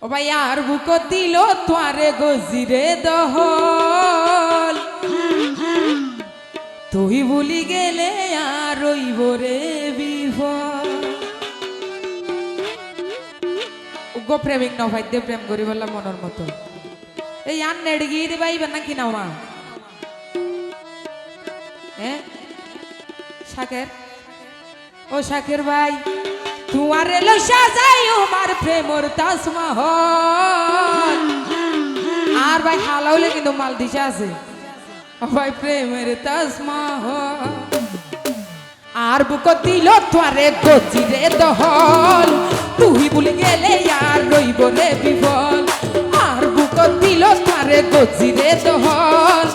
ও ভাই আর বুক দিল তোয়ারে গজিরে দহল তুই ভুলি গেলে আর রইব রে বিফল গো প্রেমিক ন ভাই দে প্রেম করি বললাম মনের মতো এই আন নেড়গি রে ভাই বানা কি নাও মা হ্যাঁ শাকের ও শাকের ভাই তুয়ারে লো সাজাই আমার প্রেমর তাজমহল আর ভাই হালাউলে কিন্তু মাল দিশা আছে ভাই প্রেমের তাজমহল আর বুক দিল তোয়ারে গজিরে দহল তুই ভুলি গেলে আর রইব রে বিফল আর বুক দিল তোয়ারে গজিরে দহল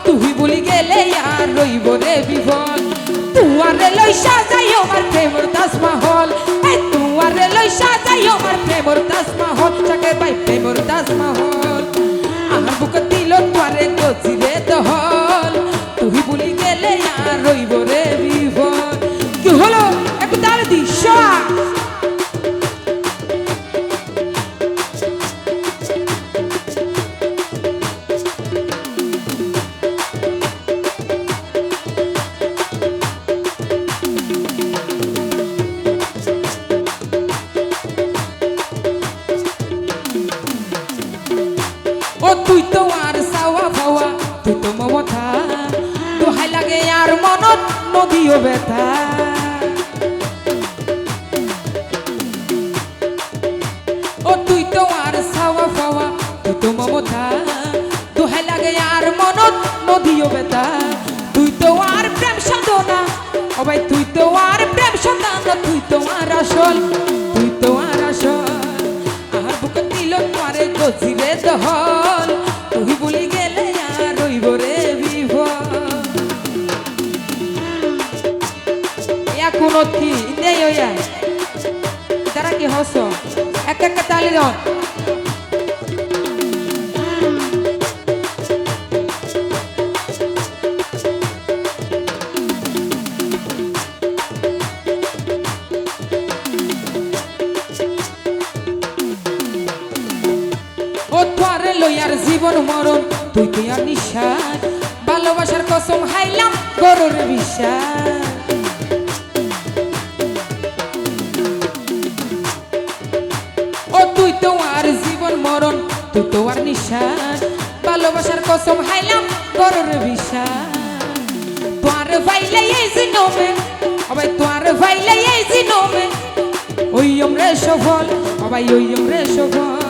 তুই ভুলি গেলে আর রইব রে বিফল তুয়ারে লই সাজাই আমার প্রেমর তাজমহল তুয়ারে লই সাজাই আমার প্রেমর তাজমহল চাকে ভাই প্রেমর তাজমহল আমার বুক দিল তোয়ারে গজিরে দহল তুই ভুলি গেলে আর রইব রে বিফল কি হলো একটু দাঁড়ে দিস তুই তো আর সাওয়া ভাওয়া তুই তো মমতা দোহাই লাগে আর মনত নদীও ব্যথা ও তুই তো আর সাওয়া ভাওয়া তুই তো মমতা দোহাই লাগে আর মনত নদীও ব্যথা তুই তো আর প্রেম সাধনা ও ভাই তুই তো আর প্রেম সাধনা তুই তো আর আসল তুই তো আর আসল আর বুকে দিল তোরে গজিরে দহল তুই ভুলি গেলে আর রইব রে বিফল এখনো কি নেই ওয়া তারা কি হস এক এক তালি দাও লইয়ার জীবন মরণ তুই তুই আর নিঃশ্বাস ভালোবাসার কসম হাইলাম গরুর বিশ্বাস ও তুই তো আর জীবন মরণ তুই তো আর নিঃশ্বাস ভালোবাসার কসম হাইলাম গরুর বিশ্বাস তোর ভাইলে এই জিনমে আবার তোর ভাইলে এই জিনমে ওই আমরা সফল আবার ওই আমরা সফল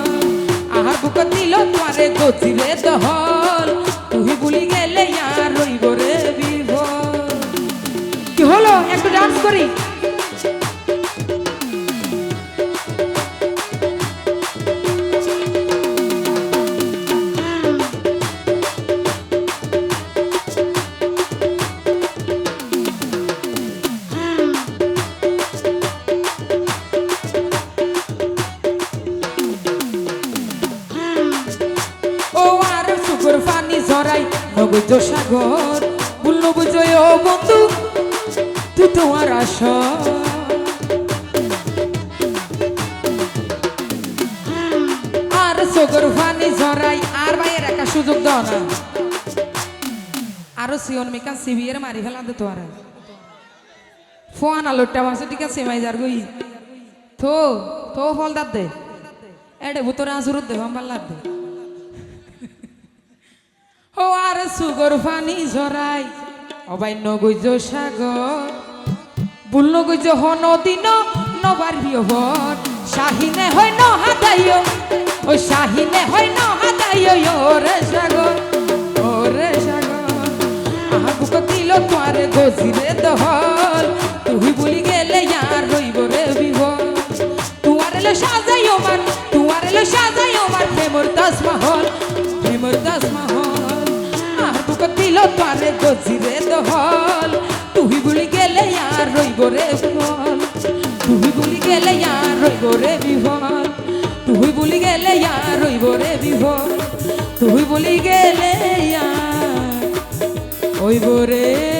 আর বুক দিল তোরে গজিরে দহল তুই ভুলি গেলে আর রইব রে বিফল কি হলো একটু ডান্স করি নগজ সাগর বুল্ল বুঝয় ও বন্ধু তুই তো আর আস আর সগর ফানি ঝরাই আর ভাইয়ের একটা সুযোগ দাও না আরো সিওন মিকান সিবিএর মারি ফেলাম তো আর ফোন আলোটা মাসে ঠিক আছে মাই যার গই থো থো ফল দাদ দে এডে ভুতরে আসুরত দে ভাল লাগবে ও আর সুগর ফানি ঝরাই অবাই নগৈজ সাগর বুল নগৈজ হ নদীন নবার বিয়বর শাহিনে হয় নহাদাইও ও শাহিনে হয় নহাদাইও ওরে সাগর আহা বুক দিল তোরে গজিরে দহল তুই ভুলি গেলে আর রইব রে বিফল তুয়ারে লো সাজাই আমার তুয়ারে লো সাজাই আমার প্রেমর তাজমহল প্রেমর তাজমহল দিল তোরে গজিরে দহল তুই ভুলি গেলে আর রইব রে বিফল তুই ভুলি গেলে আর রইব রে বিফল তুই ভুলি গেলে আর রইব রে বিফল তুই ভুলি গেলে আর রইব রে